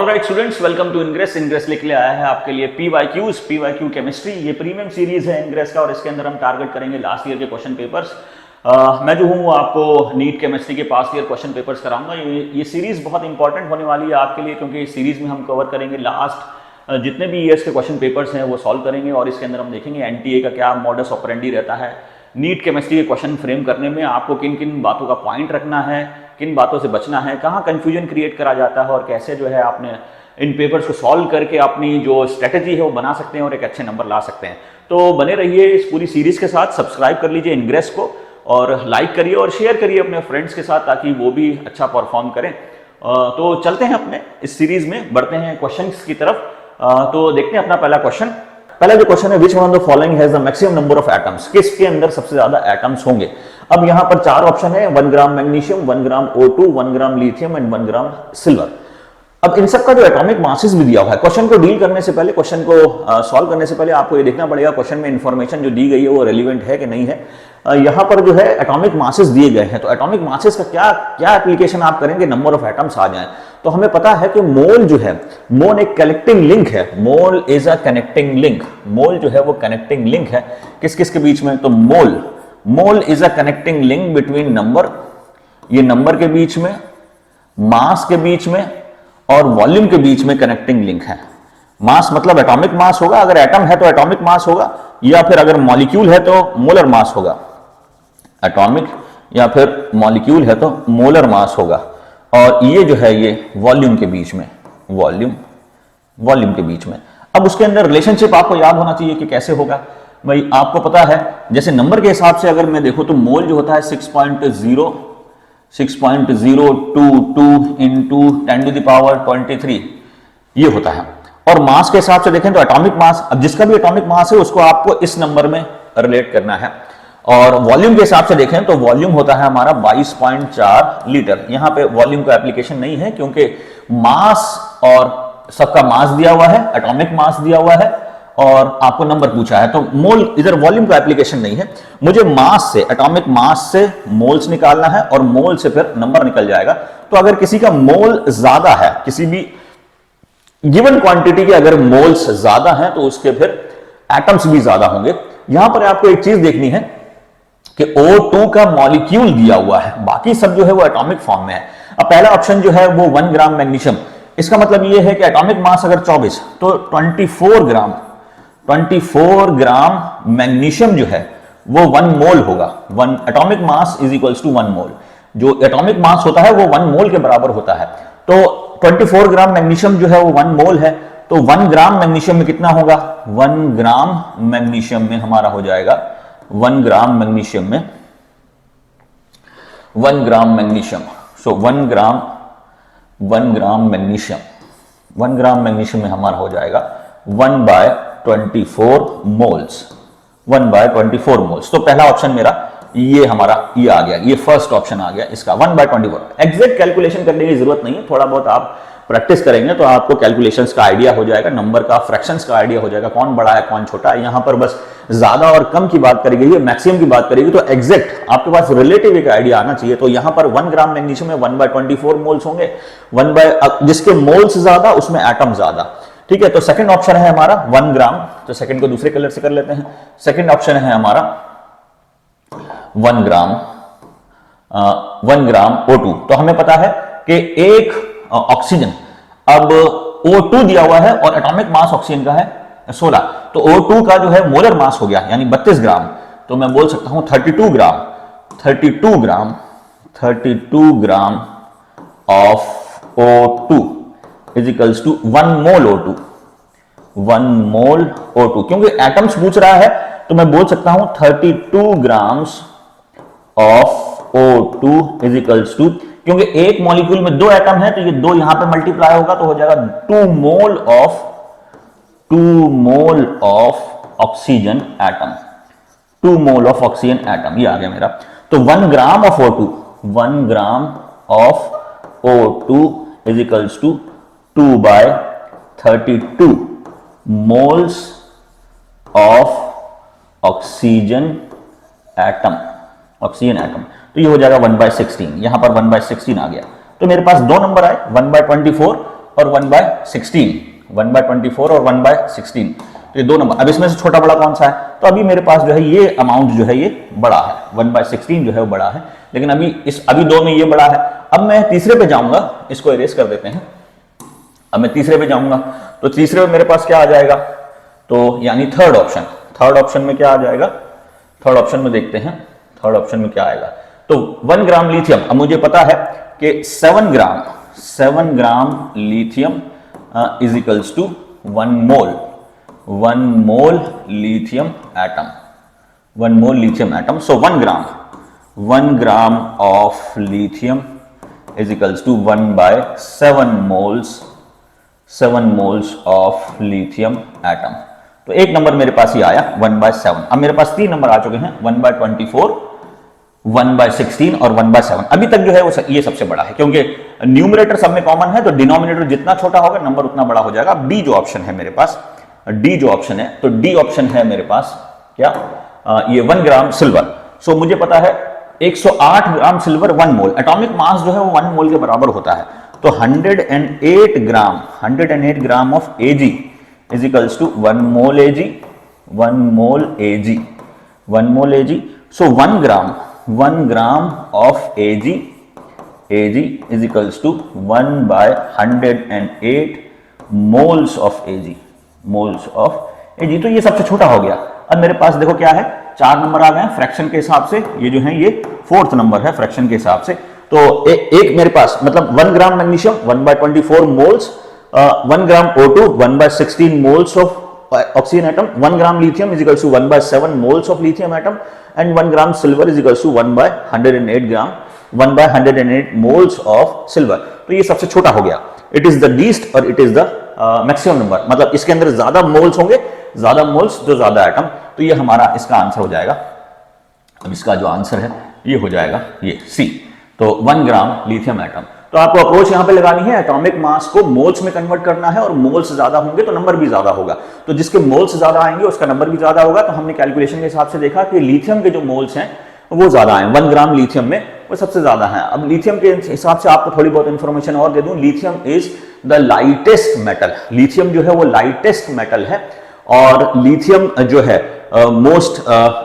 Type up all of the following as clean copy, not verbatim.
Alright students, welcome to Ingress. Ingress लेके आया है आपके लिए पीवाईक्यू केमिस्ट्री। ये प्रीमियम सीरीज है इंग्रेस का और इसके अंदर हम टारगेट करेंगे लास्ट ईयर के क्वेश्चन पेपर्स। मैं जो हूँ वो आपको नीट केमिस्ट्री के पास्ट ईयर क्वेश्चन पेपर्स कराऊंगा। ये सीरीज बहुत इंपॉर्टेंट होने वाली है आपके लिए, क्योंकि इस सीरीज में हम कवर करेंगे लास्ट जितने भी ईयर्स के क्वेश्चन पेपर्स हैं वो सॉल्व करेंगे। और इसके अंदर हम देखेंगे एनटीए का क्या मॉडस ऑपरेंडी रहता है, नीट केमिस्ट्री के क्वेश्चन फ्रेम करने में आपको किन किन बातों का पॉइंट रखना है, किन बातों से बचना है, कहाँ कंफ्यूजन क्रिएट करा जाता है और कैसे जो है आपने इन पेपर्स को सॉल्व करके अपनी जो स्ट्रेटजी है वो बना सकते हैं और एक अच्छे नंबर ला सकते हैं। तो बने रहिए इस पूरी सीरीज के साथ। सब्सक्राइब कर लीजिए इंग्रेस को और लाइक करिए और शेयर करिए अपने फ्रेंड्स के साथ ताकि वो भी अच्छा परफॉर्म करें। तो चलते हैं अपने इस सीरीज में, बढ़ते हैं क्वेश्चंस की तरफ। तो देखते हैं अपना पहला क्वेश्चन। पहला जो क्वेश्चन है, which one of the following has the maximum number of atoms, किसके अंदर सबसे ज्यादा एटम्स होंगे। अब यहां पर चार ऑप्शन है, 1 gram magnesium, 1 gram O2, 1 gram lithium and 1 gram silver. अब इन सब का जो एटॉमिक मासेस भी दिया हुआ है। क्वेश्चन को डील करने से पहले, क्वेश्चन को सॉल्व करने से पहले आपको ये देखना पड़ेगा क्वेश्चन में इंफॉर्मेशन जो दी गई है वो रेलिवेंट है कि नहीं है। यहां पर जो है एटॉमिक मासेस दिए गए हैं, तो एटॉमिक मासेस का क्या क्या एप्लीकेशन आप करेंगे नंबर ऑफ एटम्स आ जाए। तो हमें पता है कि मोल जो है, मोल एक कनेक्टिंग लिंक है। Mole is a connecting link. Mole जो है वो कनेक्टिंग लिंक है किस किस के बीच में, तो मोल is a connecting link between number, ये नंबर के बीच में, मास के बीच में और वॉल्यूम के बीच में कनेक्टिंग लिंक है। मास मतलब एटॉमिक मास होगा, अगर एटम है तो एटॉमिक मास होगा, या फिर अगर मॉलिक्यूल है तो मोलर मास होगा। एटॉमिक या फिर मॉलिक्यूल है तो मोलर मास होगा। और ये जो है ये वॉल्यूम के बीच में, वॉल्यूम के बीच में। अब उसके अंदर रिलेशनशिप आपको याद होना चाहिए कि कैसे होगा। भाई आपको पता है, जैसे नंबर के हिसाब से अगर मैं देखूं तो मोल जो होता है 6.022 इंटू 10 टू द पावर 23 ये होता है। और मास के हिसाब से देखें तो एटॉमिक मास, अब जिसका भी एटॉमिक मास है उसको आपको इस नंबर में रिलेट करना है। और वॉल्यूम के हिसाब से देखें तो वॉल्यूम होता है हमारा 22.4 लीटर। यहां पे वॉल्यूम का एप्लीकेशन नहीं है क्योंकि मास और सबका मास दिया हुआ है, एटॉमिक मास दिया हुआ है और आपको नंबर पूछा है, तो मोल इधर वॉल्यूम का एप्लीकेशन नहीं है। मुझे मास से, एटॉमिक मास से मोल्स निकालना है और मोल से फिर नंबर निकल जाएगा। तो अगर किसी का मोल ज्यादा है, किसी भी गिवन क्वांटिटी के अगर मोल्स ज्यादा हैं तो उसके फिर एटम्स भी ज्यादा होंगे। यहां पर आपको एक चीज देखनी है कि O2 का मॉलिक्यूल दिया हुआ है, बाकी सब जो है वो एटॉमिक फॉर्म में है। अब पहला ऑप्शन जो है वो 1 ग्राम मैग्नीशियम, इसका मतलब ये है कि एटॉमिक मास अगर 24 तो 24 ग्राम मैग्नीशियम जो है वो 1 मोल होगा। 1 atomic mass is equals to 1 mole. जो एटॉमिक मास होता है वो 1 मोल के बराबर होता है। तो 24 ग्राम मैग्नीशियम जो है वो 1 मोल है। तो 1 ग्राम मैग्नीशियम में कितना होगा, 1 ग्राम मैग्नीशियम में हमारा हो जाएगा 1 ग्राम मैग्नीशियम में 1 ग्राम मैग्नीशियम। सो 1 ग्राम मैग्नीशियम, 1 ग्राम मैग्नीशियम में हमारा हो जाएगा 1/24 मोल्स, 1/24 मोल्स। तो पहला ऑप्शन मेरा ये हमारा ये आ गया, ये फर्स्ट ऑप्शन आ गया इसका 1/24। एग्जैक्ट कैलकुलेशन करने की जरूरत नहीं है, थोड़ा बहुत आप प्रैक्टिस करेंगे तो आपको कैलकुलेशंस का आइडिया हो जाएगा, नंबर का, फ्रैक्शंस का आइडिया हो जाएगा, कौन बड़ा है कौन छोटा है। यहां पर बस ज्यादा और कम की बात करी गई है, मैक्सिमम की बात करेगी तो एग्जैक्ट आपके पास रिलेटिव एक आइडिया आना चाहिए। तो यहां पर 1 ग्राम मैग्नीशियम में 1/24 मोल्स होंगे, जिसके मोल्स ज्यादा उसमें एटम ज्यादा। ठीक है, तो सेकंड ऑप्शन है हमारा 1 ग्राम, तो सेकंड को दूसरे कलर से कर लेते हैं। सेकंड ऑप्शन है हमारा 1 ग्राम O2। तो हमें पता है कि एक ऑक्सीजन, अब O2 दिया हुआ है और एटॉमिक मास ऑक्सीजन का है 16, तो O2 का जो है मोलर मास हो गया यानी 32 ग्राम। तो मैं बोल सकता हूं 32 gram of O2 is equals to 1 mole O2, 1 mole O2। क्योंकि एटम्स पूछ रहा है तो मैं बोल सकता हूं 32 grams of O2 is equals to, क्योंकि एक मॉलिक्यूल में 2 एटम है तो ये 2 यहां पे मल्टीप्लाई होगा तो हो जाएगा 2 mole of oxygen atom, 2 mole of oxygen atom, ये आ गया मेरा। तो 1 gram of O2 is equals to 2/32 moles of oxygen atom. तो ये हो जाएगा 1/16, यहां पर 1/16 आ गया। तो मेरे पास दो नंबर आए, 1/24 और 1/16, 1/24 और 1/16, तो ये 2 नंबर। अब इसमें से छोटा बड़ा कौन सा है? तो अभी मेरे पास जो है ये अमाउंट जो है ये बड़ा है, 1/16 जो है वो बड़ा है, लेकिन अभी 2 में ये बड़ा है। अब मैं तीसरे पे जाऊंगा, इसको इरेज कर देते हैं। अब मैं तीसरे पे जाऊंगा, तो तीसरे में मेरे पास क्या आ जाएगा? तो यानी थर्ड ऑप्शन में क्या आ जाएगा? थर्ड ऑप्शन में देखते हैं, थर्ड ऑप्शन में क्या आएगा। तो 1 ग्राम लिथियम, अब मुझे पता है कि 7 gram lithium is equals to 1 mole lithium atom. So 1 gram of lithium is equals to 1/7 moles of lithium atom. तो एक नंबर मेरे पास ही आया 1/7। अब मेरे पास 3 नंबर आ चुके हैं, 1/24, 1/16 और 1/7। अभी तक जो है वो ये सबसे बड़ा है, क्योंकि न्यूमरेटर सब में कॉमन है, तो डिनोमिनेटर जितना छोटा होगा नंबर उतना बड़ा हो जाएगा। डी जो ऑप्शन है मेरे पास, डी जो ऑप्शन है, तो डी ऑप्शन है मेरे पास क्या? ये 1 ग्राम सिल्वर। सो मुझे पता है 108 ग्राम सिल्वर 1 मोल, एटॉमिक मास जो है वो 1 मोल के बराबर होता है। तो 108 gram of Ag is equals to 1 mole Ag। So 1 gram of Ag is equals to 1/108 moles of Ag। तो ये सबसे छोटा हो गया। अब मेरे पास देखो क्या है, 4 नंबर आ गए हैं फ्रैक्शन के हिसाब से, ये जो है ये 4th नंबर है फ्रैक्शन के हिसाब से। तो एक मेरे पास मतलब 1 gram magnesium 1/24 moles, 1 gram O2 1/16 moles of oxygen atom, 1 gram lithium is equals to 1/7 moles of lithium atom, and 1 gram silver is equals to 1/108 moles of silver. तो ये सबसे छोटा हो गया, इट इज द लीस्ट और it is the maximum number, मतलब इसके अंदर ज्यादा मोल्स होंगे, ज्यादा मोल्स जो ज्यादा एटम। तो ये हमारा इसका आंसर हो जाएगा। अब इसका जो आंसर है ये हो जाएगा ये सी, तो 1 ग्राम लिथियम एटम। तो आपको अप्रोच यहां पे लगानी है, एटॉमिक मास को मोल्स में कन्वर्ट करना है, और मोल्स ज्यादा होंगे तो नंबर भी ज्यादा होगा। तो जिसके मोल्स ज्यादा आएंगे उसका नंबर भी ज्यादा होगा। तो हमने कैलकुलेशन के हिसाब से देखा कि लिथियम के जो मोल्स हैं वो ज्यादा है, 1 ग्राम लिथियम में वो सबसे ज्यादा है। अब लिथियम के हिसाब से आपको थोड़ी बहुत इंफॉर्मेशन और दे दूं, lithium is the lightest metal. Lithium जो है वो लाइटेस्ट मेटल है, और लिथियम जो है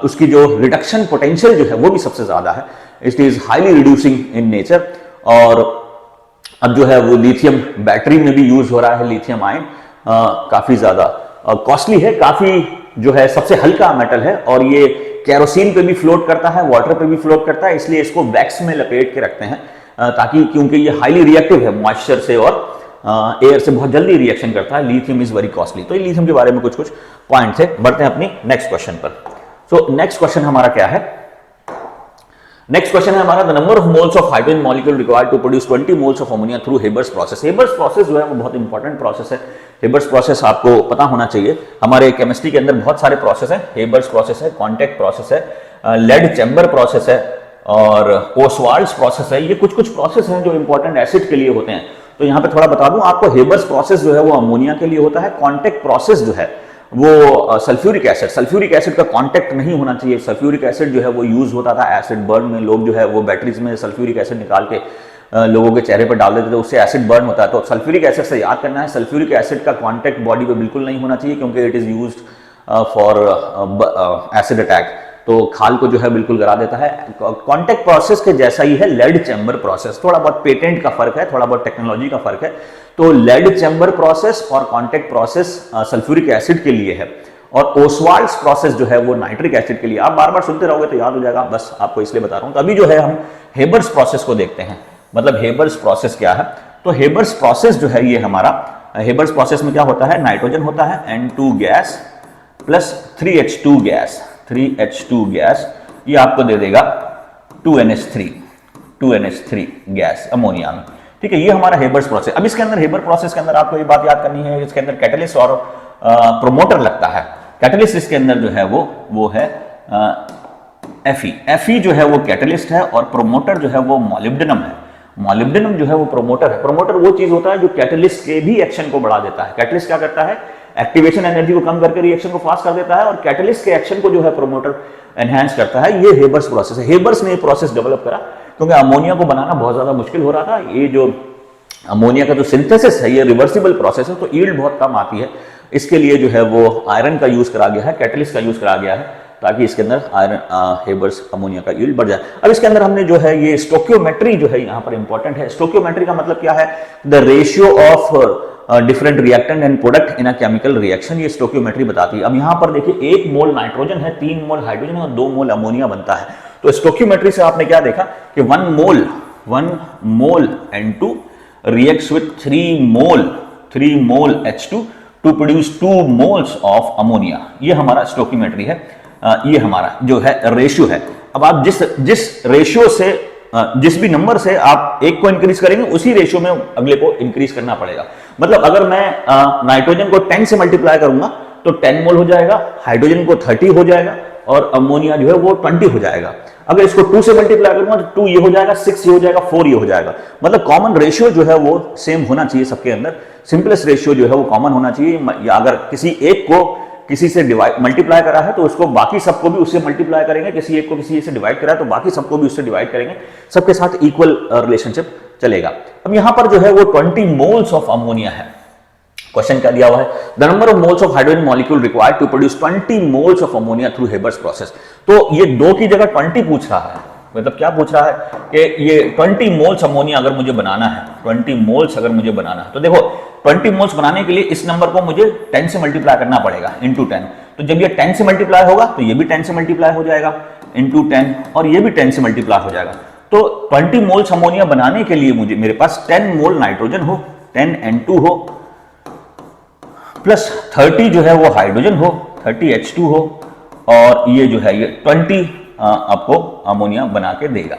उसकी जो रिडक्शन पोटेंशियल जो है वो भी सबसे ज्यादा है। It is highly reducing in nature, और अब जो है वो लिथियम बैटरी में भी यूज हो रहा है। लिथियम आयन काफी ज्यादा कॉस्टली है, काफी जो है सबसे हल्का मेटल है, और ये केरोसिन पे भी फ्लोट करता है, वाटर पे भी फ्लोट करता है, इसलिए इसको वैक्स में लपेट के रखते हैं ताकि, क्योंकि ये हाईली रिएक्टिव है मॉइस्चर से और एयर से बहुत जल्दी रिएक्शन करता है। Lithium is very costly. तो ये लिथियम के बारे में कुछ पॉइंट्स है। बढ़ते हैं अपनी नेक्स्ट क्वेश्चन पर। सो नेक्स्ट क्वेश्चन हमारा क्या है? नेक्स्ट क्वेश्चन है हमारा, the number of moles of hydrogen molecule required to produce 20 moles of ammonia through Haber's process. Haber's process जो है वो बहुत इंपॉर्टेंट प्रोसेस है। हेबर्स प्रोसेस आपको पता होना चाहिए, हमारे केमिस्ट्री के अंदर बहुत सारे प्रोसेस है। हेबर्स प्रोसेस है, कॉन्टैक्ट प्रोसेस है, लेड चैम्बर प्रोसेस है, और ओसवाल्ड्स प्रोसेस है। ये कुछ प्रोसेस हैं जो इंपॉर्टेंट एसिड के लिए होते हैं। तो यहां पे थोड़ा बता दूं आपको, हेबर्स प्रोसेस जो है वो अमोनिया के लिए होता है। कॉन्टैक्ट प्रोसेस जो है वो सल्फ्यूरिक एसिड का कांटेक्ट नहीं होना चाहिए। सल्फ्यूरिक एसिड जो है वो यूज होता था एसिड बर्न में। लोग जो है वो बैटरीज में सल्फ्यूरिक एसिड निकाल के लोगों के चेहरे पर डाल देते थे, उससे एसिड बर्न होता है। तो सल्फ्यूरिक एसिड से याद करना है, सल्फ्यूरिक एसिड का कांटेक्ट बॉडी पे बिल्कुल नहीं होना चाहिए, क्योंकि it is used for acid attack. तो खाल को जो है बिल्कुल गिरा देता है। कांटेक्ट प्रोसेस के जैसा ही है लेड चैम्बर प्रोसेस। थोड़ा बहुत पेटेंट का फर्क है, थोड़ा बहुत टेक्नोलॉजी का फर्क है। तो लेड चैम्बर प्रोसेस और कांटेक्ट प्रोसेस सल्फ्यूरिक एसिड के लिए है, और ओसवाल्ड्स प्रोसेस जो है वो नाइट्रिक एसिड के लिए। आप बार बार सुनते रहोगे तो याद हो जाएगा, बस आपको इसलिए बता रहा हूं। तो अभी जो है हम हेबर्स प्रोसेस को देखते हैं, मतलब हेबर्स प्रोसेस क्या है। तो हेबर्स प्रोसेस जो है ये हमारा, हेबर्स प्रोसेस में क्या होता है, नाइट्रोजन होता है N2 gas plus 3H2 gas, ये आपको दे देगा 2NH3 गैस अमोनिया में। ठीक है, ये हमारा हेबर्स प्रोसेस। अब इसके अंदर हेबर प्रोसेस के अंदर आपको ये बात याद करनी है, इसके अंदर कैटलिस्ट और प्रोमोटर लगता है। कैटलिस्ट इसके अंदर जो है वो है Fe जो है वो कैटलिस्ट है, और प्रोमोटर जो है वो मॉलिब्डेनम है। मॉलिब्डेनम जो है वो प्रोमोटर है। प्रोमोटर वो चीज होता है जो कैटलिस्ट के भी एक्शन को बढ़ा देता है। कैटलिस्ट क्या करता है, एक्टिवेशन एनर्जी को कम करके रिएक्शन को फास्ट कर देता है, और कैटलिस्ट के एक्शन को जो है प्रोमोटर एनहांस करता है। ये हेबर्स प्रोसेस है। हेबर्स ने ये प्रोसेस डेवलप करा क्योंकि अमोनिया को बनाना बहुत ज्यादा मुश्किल हो रहा था। ये जो अमोनिया का जो सिंथेसिस है ये रिवर्सिबल प्रोसेस है, तो यील्ड बहुत कम आती है। इसके लिए जो है वो आयरन का यूज करा गया है, कैटलिस्ट का यूज करा गया है, ताकि इसके अंदर आयरन हेबर्स अमोनिया का यील्ड बढ़ जाए। अब इसके अंदर हमने जो है ये स्टोकियोमेट्री जो है यहाँ पर इंपॉर्टेंट है। स्टोकियोमेट्री का मतलब क्या है? The ratio of different reactant and product in a chemical reaction, ये स्टोकियोमेट्री बताती है। अब यहाँ पर देखिए 1 मोल नाइट्रोजन है, 3 मोल हाइड्रोजन है और 2 मोल अमोनिया बनता है। तो स्टोकियोमेट्री से आपने क्या देखा कि 1 मोल N2 reacts with 3 mole H2 to produce 2 moles of ammonia। ये हमारा स्टोकियोमेट्री है, ये हमारा जो है रेशियो है। अब आप जिस रेशियो से जिस भी नंबर से आप एक को इंक्रीज करेंगे उसी रेशियो में अगले को इंक्रीज करना पड़ेगा। मतलब अगर मैं नाइट्रोजन को 10 से मल्टीप्लाई करूंगा तो 10 मोल हो जाएगा, हाइड्रोजन को 30 हो जाएगा और अमोनिया जो है वो 20 हो जाएगा। अगर इसको 2 से मल्टीप्लाई करूंगा तो 2 ये हो जाएगा, 6 ये हो जाएगा, 4 ये हो जाएगा। मतलब कॉमन रेशियो जो है वो सेम होना चाहिए सबके अंदर, सिंपलेस्ट रेशियो जो है वो कॉमन होना चाहिए। या अगर किसी एक को किसी से डिवाइड मल्टीप्लाई करा है तो उसको बाकी सबको भी उससे मल्टीप्लाई करेंगे, किसी एक को किसी से डिवाइड करा है तो बाकी सबको भी उससे डिवाइड करेंगे, सबके साथ इक्वल रिलेशनशिप चलेगा। अब यहां पर जो है वो 20 मोल्स ऑफ अमोनिया है। क्वेश्चन क्या दिया हुआ है? The number of moles of hydrogen molecule required to produce 20 moles of ammonia through Haber's process. तो ये 2 की जगह 20 पूछ रहा है। मतलब क्या पूछ रहा है कि ये 20 मोल्स अमोनिया अगर मुझे बनाना है, 20 मोल्स अगर मुझे बनाना है, तो देखो 20 मोल्स बनाने के लिए इस नंबर को मुझे 10 से मल्टीप्लाई करना पड़ेगा, इंटू 10। तो जब ये 10 से मल्टीप्लाई होगा तो ये भी 10 से मल्टीप्लाई हो जाएगा, इंटू 10, और ये भी 10 से मल्टीप्लाई हो जाएगा। तो 20 मोल्स अमोनिया बनाने के लिए मुझे मेरे पास 10 मोल नाइट्रोजन हो, 10 N2 हो, प्लस 30 जो है वो हाइड्रोजन हो, 30 H2 हो, और ये जो है ये 20 आपको अमोनिया बना के देगा।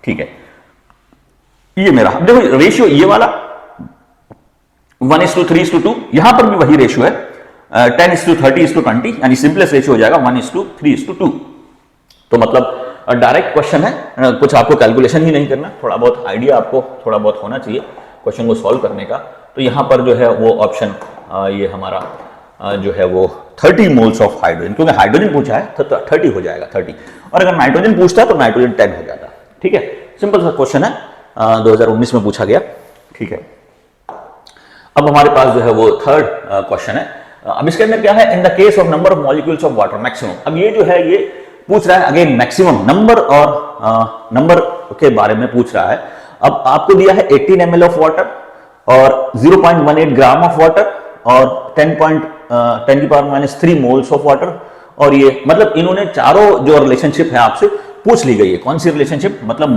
ठीक है, ये मेरा देखो रेशियो ये वाला 1:3:2, यहां पर भी वही रेशियो है 10:30:20, यानी सिंपलेस्ट रेशियो हो जाएगा 1:3:2। तो मतलब डायरेक्ट क्वेश्चन है, कुछ आपको कैलकुलेशन ही नहीं करना, थोड़ा बहुत आइडिया आपको थोड़ा बहुत होना चाहिए क्वेश्चन को सॉल्व करने का। तो यहां पर जो है वो ऑप्शन ये हमारा जो है वो 30 मोल्स ऑफ हाइड्रोजन, क्योंकि हाइड्रोजन पूछा है तो 30 हो जाएगा 30, और अगर नाइट्रोजन पूछता है तो नाइट्रोजन 10 हो जाता। ठीक है, सिंपल सा क्वेश्चन है, 2019 में पूछा गया। ठीक है, अब हमारे पास जो है वो थर्ड क्वेश्चन है। अब इसके अंदर क्या है? In the case of number of molecules of water maximum. अब ये जो है ये पूछ रहा है अगेन मैक्सिमम नंबर, और नंबर के बारे में पूछ रहा है। अब आपको दिया है 18 ml ऑफ वाटर और 0.18 ग्राम ऑफ वाटर और 10⁻³ मोल्स ऑफ वाटर, और ये मतलब इन्होंने चारों जो रिलेशनशिप है आपसे पूछ ली गई है। कौन सी रिलेशनशिप? मतलब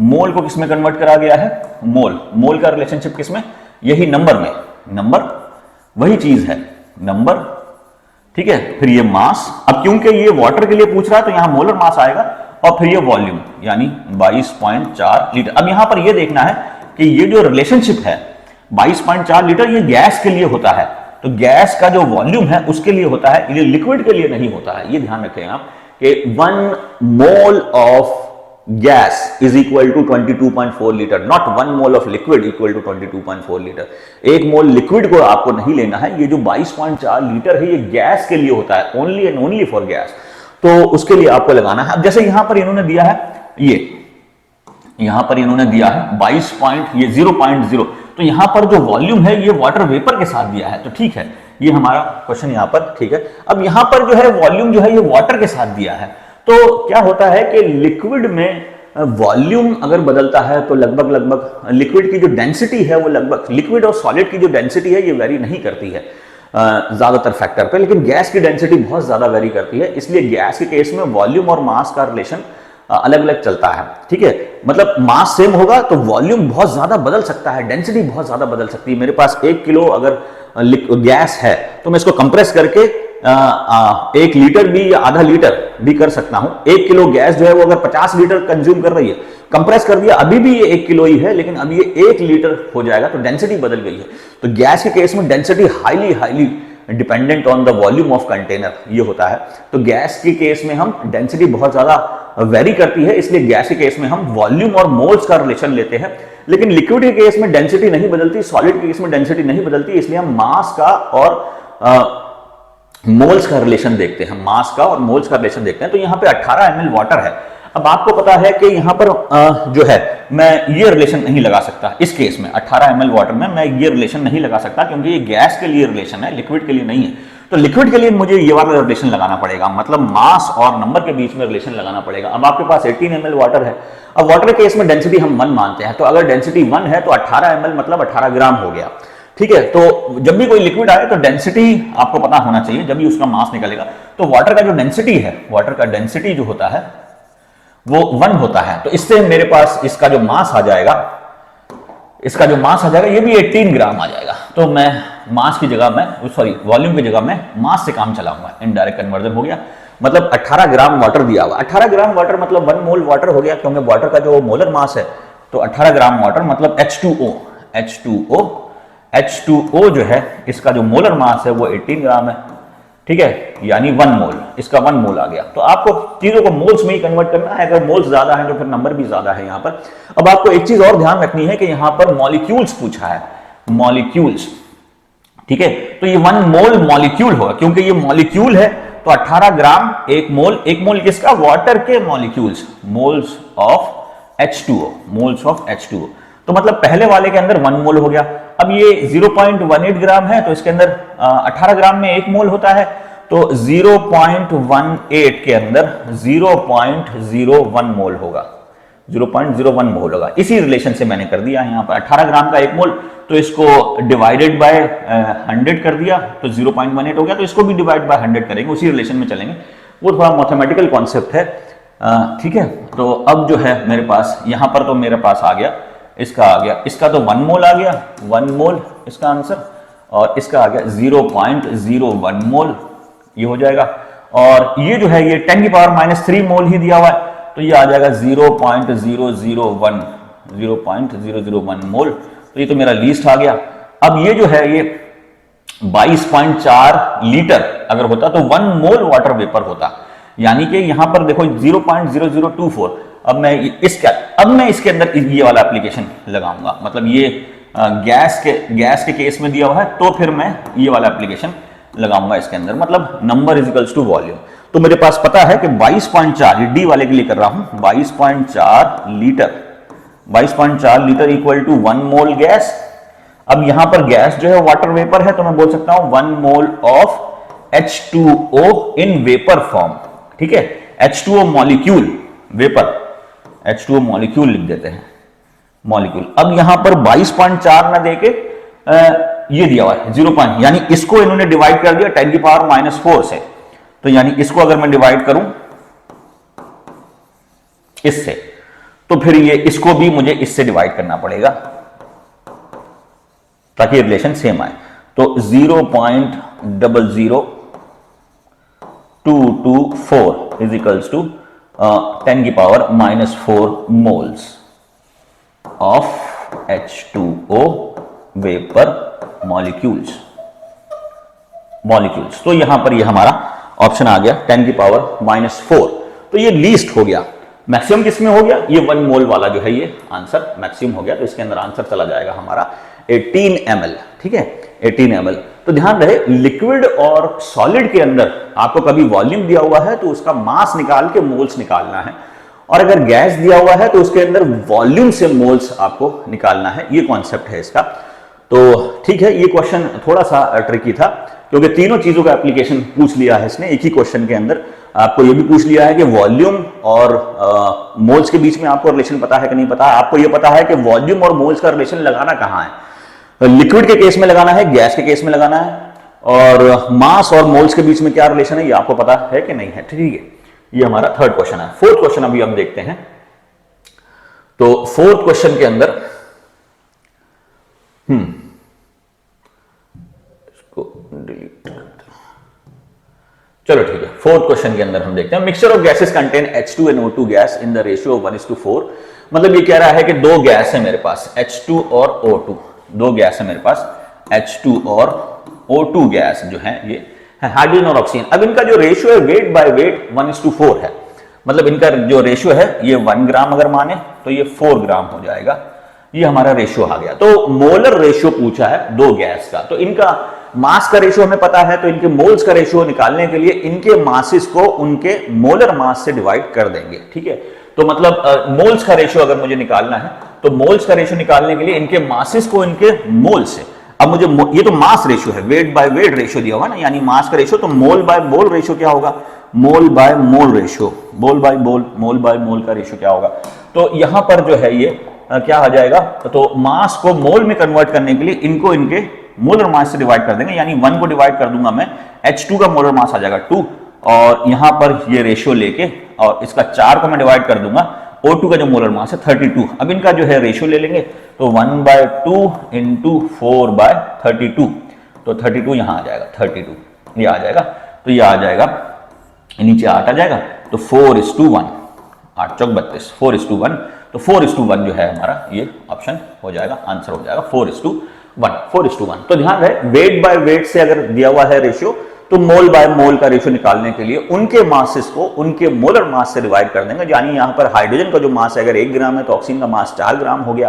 मोल को किसमें कन्वर्ट करा गया है? मोल का रिलेशनशिप किसमें? यही नंबर में, नंबर वही चीज है, नंबर। ठीक है, फिर ये मास। अब क्योंकि ये वाटर के लिए पूछ रहा है तो यहां मोलर मास आएगा, और फिर ये वॉल्यूम यानी 22.4 लीटर। अब यहां पर ये देखना है कि ये जो रिलेशनशिप है 22.4 लीटर ये गैस के लिए होता है, तो गैस का जो वॉल्यूम है उसके लिए होता है, ये लिक्विड के लिए नहीं होता है। ये ध्यान रखें आप कि 1 mole of gas is equal to 22.4 litre, not 1 mole of liquid equal to 22.4 litre. 1 mole liquid को आपको नहीं लेना है, ये जो 22.4 लीटर है ये गैस के लिए होता है, only and only for gas, तो उसके लिए आपको लगाना है। अब जैसे यहां पर इन्होंने दिया है यहां पर इन्होंने दिया है 0.0, तो यहां पर जो वॉल्यूम है ये वाटर वेपर के साथ दिया है, तो ठीक है, ये हमारा क्वेश्चन यहां पर ठीक है। अब यहां पर जो है वॉल्यूम जो है ये वाटर के साथ दिया है, तो क्या होता है कि लिक्विड में वॉल्यूम अगर बदलता है तो लगभग लिक्विड की जो डेंसिटी है वो लगभग, लिक्विड और सॉलिड की जो डेंसिटी है ये वेरी नहीं करती है ज्यादातर फैक्टर पे, लेकिन गैस की डेंसिटी बहुत ज्यादा वेरी करती है। इसलिए गैस के केस में वॉल्यूम और मास का रिलेशन अलग अलग चलता है। ठीक है, मतलब मास सेम होगा तो वॉल्यूम बहुत ज्यादा बदल सकता है, डेंसिटी बहुत ज्यादा बदल सकती है। मेरे पास 1 किलो अगर गैस है तो मैं इसको कंप्रेस करके 1 लीटर भी या आधा लीटर भी कर सकता हूं। 1 किलो गैस जो है वो अगर 50 लीटर कंज्यूम कर रही है, कंप्रेस कर दिया, अभी भी ये 1 किलो ही है, लेकिन अब ये 1 लीटर हो जाएगा, तो डेंसिटी बदल गई है। तो गैस के केस में density highly dependent on the volume of container, ये होता है। तो गैस के केस में हम डेंसिटी बहुत ज्यादा वेरी करती है, इसलिए गैस के केस में हम वॉल्यूम और मोल्स का रिलेशन लेते हैं, लेकिन लिक्विड के केस में डेंसिटी नहीं बदलती, सॉलिड के केस में डेंसिटी नहीं बदलती, इसलिए हम मास का और मोल्स का रिलेशन देखते हैं, मास का और मोल्स का रिलेशन देखते हैं। तो यहां पे 18 ml वाटर है। अब आपको पता है कि यहां पर जो है मैं ये रिलेशन नहीं लगा सकता इस केस में 18 ml वाटर में मैं ये रिलेशन नहीं लगा सकता, क्योंकि ये गैस के लिए रिलेशन है, लिक्विड के लिए नहीं है। तो लिक्विड के लिए मुझे ये वाला रिलेशन लगाना पड़ेगा, मतलब मास और नंबर के बीच में रिलेशन लगाना पड़ेगा। अब आपके पास 18 ml वाटर है, अब वाटर के केस में डेंसिटी हम 1 मानते हैं, तो अगर डेंसिटी 1 है तो 18 ml मतलब 18 ग्राम हो गया, ठीक है। तो जब भी कोई लिक्विड आए तो डेंसिटी आपको पता होना चाहिए, जब भी उसका मास निकलेगा। तो वाटर का जो डेंसिटी है, वाटर का डेंसिटी जो होता है वो 1 होता है। तो इससे मेरे पास इसका जो मास आ जाएगा, इसका जो मास आ जाएगा ये भी 18 ग्राम आ जाएगा। तो मैं मास की जगह में, सॉरी वॉल्यूम की जगह में मास से काम चलाऊंगा, इनडायरेक्ट कन्वर्जन हो गया। मतलब 18 ग्राम वाटर दिया हुआ, 18 ग्राम वाटर मतलब 1 मोल वाटर हो गया, क्योंकि वाटर का जो मोलर मास है तो 18 ग्राम वाटर मतलब H2O जो है इसका जो मोलर मास है वो 18 ग्राम है, ठीक है, यानी 1 मोल, इसका 1 मोल आ गया। तो आपको चीजों को मोल्स में ही कन्वर्ट करना है, अगर मोल्स ज्यादा है तो फिर नंबर भी ज्यादा है यहाँ पर। अब आपको एक चीज और ध्यान रखनी है कि यहाँ पर मॉलिक्यूल्स पूछा है, मॉलिक्यूल्स, ठीक है। तो ये 1 मोल मॉलिक्यूल होगा, क्योंकि ये मॉलिक्यूल है तो 18 ग्राम 1 मोल, 1 मोल किसका, वाटर के molecules, moles of H2O, moles of H2O। तो मतलब पहले वाले के अंदर 1 मोल हो गया। अब ये 0.18 ग्राम है तो इसके अंदर 18 ग्राम में 1 मोल होता है, तो 0.18 के अंदर 0.01 मोल होगा, 0.01 मोल होगा। इसी रिलेशन से मैंने कर दिया यहाँ पर 18 ग्राम का 1 मोल, तो इसको डिवाइडेड बाय 100 कर दिया तो 0.18 हो गया, तो इसको भी डिवाइड बाय 100 करेंगे, उसी रिलेशन में चलेंगे। वो थोड़ा मैथमेटिकल कॉन्सेप्ट है, ठीक है। तो अब जो है मेरे पास यहाँ पर तो मेरे पास आ गया, इसका आ गया, इसका तो 1 मोल आ गया, 1 मोल इसका आंसर, और इसका आ गया 0.01 मोल, ये हो जाएगा। और ये जो है ये 10 की पावर -3 मोल ही दिया हुआ है, तो ये आ जाएगा 0.001 मोल। तो ये तो मेरा लीस्ट आ गया। अब ये जो है ये 22.4 लीटर अगर होता तो 1 मोल वाटर वेपर होता, यानी कि यहां पर देखो 0.0024। अब मैं इसके अंदर ये वाला एप्लीकेशन लगाऊंगा, मतलब ये गैस के केस में दिया हुआ है, तो फिर मैं ये वाला एप्लीकेशन लगाऊंगा इसके अंदर, मतलब नंबर इजिकल्स टू वॉल्यूम। तो मेरे पास पता है कि 22.4, डी वाले के लिए कर रहा हूं, 22.4 litre equal to 1 mole gas. अब यहां पर गैस जो है वाटर वेपर है, तो मैं बोल सकता हूं 1 mole of H2O in vapour form, ठीक है। H2O molecule, vapour, H2O molecule लिख देते हैं, मॉलिक्यूल। अब यहां पर 22.4 ना देके ये दिया हुआ है 0. यानी इसको इन्होंने डिवाइड कर दिया 10 की पावर -4 से, तो यानी इसको अगर मैं डिवाइड करूं इससे, तो फिर ये इसको भी मुझे इससे डिवाइड करना पड़ेगा ताकि रिलेशन सेम आए। तो 0.00224 इज इक्वल्स टू 10 की power -4 moles of H2O vapour molecules. तो यहां पर ये हमारा ऑप्शन आ गया 10 की पावर -4। तो ये लीस्ट हो गया। मैक्सिमम किसमें हो गया, ये 1 मोल वाला जो है ये आंसर मैक्सिमम हो गया, तो इसके अंदर आंसर चला जाएगा हमारा 18 ml, ठीक है, 18 ml। तो ध्यान रहे लिक्विड और सॉलिड के अंदर आपको कभी वॉल्यूम दिया हुआ है तो उसका मास निकाल के मोल्स निकालना है, और अगर गैस दिया हुआ है तो उसके अंदर वॉल्यूम से मोल्स आपको निकालना है, ये कॉन्सेप्ट है इसका। तो ठीक है, ये क्वेश्चन थोड़ा सा ट्रिकी था क्योंकि तीनों चीजों का एप्लीकेशन पूछ लिया है इसने एक ही क्वेश्चन के अंदर। आपको ये भी पूछ लिया है कि वॉल्यूम और मोल्स के बीच में आपको रिलेशन पता है कि नहीं पता। आपको ये पता है कि वॉल्यूम और मोल्स का रिलेशन लगाना कहां है, लिक्विड के केस में लगाना है, गैस के केस में लगाना है, और मास और मोल्स के बीच में क्या रिलेशन है ये आपको पता है कि नहीं है, ठीक है। ये हमारा थर्ड क्वेश्चन है। फोर्थ क्वेश्चन अभी हम देखते हैं। तो फोर्थ क्वेश्चन के अंदर इसको डिलीट करते हैं, चलो ठीक है। फोर्थ क्वेश्चन के अंदर हम देखते हैं mixture of gases contain H2 and O2 gas in the ratio of 1:4। मतलब ये कह रहा है कि दो गैस है मेरे पास, H2 और O2, दो गैस है मेरे पास, H2 और O2 गैस जो है ये है हाइड्रोजन और ऑक्सीजन। अब इनका जो रेशियो है वेट बाय वेट 1:4 है, मतलब इनका जो रेशियो है ये 1 ग्राम अगर माने तो ये 4 ग्राम हो जाएगा, ये हमारा रेशियो आ गया। तो मोलर रेशियो पूछा है दो गैस का, तो इनका मास का रेशियो हमें पता है, तो इनके मोल्स का रेशियो निकालने के लिए इनके मासेस को उनके मोलर मास से डिवाइड कर देंगे, ठीक है। तो मतलब मोल्स का रेशियो अगर मुझे निकालना है तो मोल्स का रेशियो निकालने के लिए इनके मासेस को इनके मोल से, अब मुझे ये तो मास रेशियो है, वेट बाय वेट रेशियो दिया हुआ ना, यानी मास का रेशियो, तो मोल बाय मोल रेशियो क्या होगा, mole by mole ratio, mole by mole by mole का रेशियो क्या होगा। तो यहां पर जो है ये क्या आ जाएगा, तो मास को मोल में कन्वर्ट करने के लिए इनको इनके मोलर मास से डिवाइड कर देंगे, यानी 1 को डिवाइड कर दूंगा मैं, H2 का मोलर मास आ जाएगा 2, और यहां पर ये रेशियो लेके और इसका 4 को मैं डिवाइड कर दूंगा, O2 का जो मोलर मास है 32। अब इनका जो है रेशियो ले लेंगे, तो 1/2 इंटू 4/32, तो 32 यहां आ जाएगा, 32 ये आ जाएगा, तो ये आ जाएगा, नीचे 8 आ जाएगा, तो 4:1, 8 चौक 32, 4:1, तो 4:1 जो है हमारा ये ऑप्शन हो जाएगा, आंसर हो जाएगा 4:1। तो ध्यान रहे, वेट बाय वेट से अगर दिया हुआ है रेशियो, तो मोल बाय मोल का रेशियो निकालने के लिए उनके मासेस को उनके मोलर मास से डिवाइड कर देंगे, यानी यहां पर हाइड्रोजन का जो मास है अगर 1 ग्राम है तो ऑक्सीजन का मास 4 ग्राम हो गया,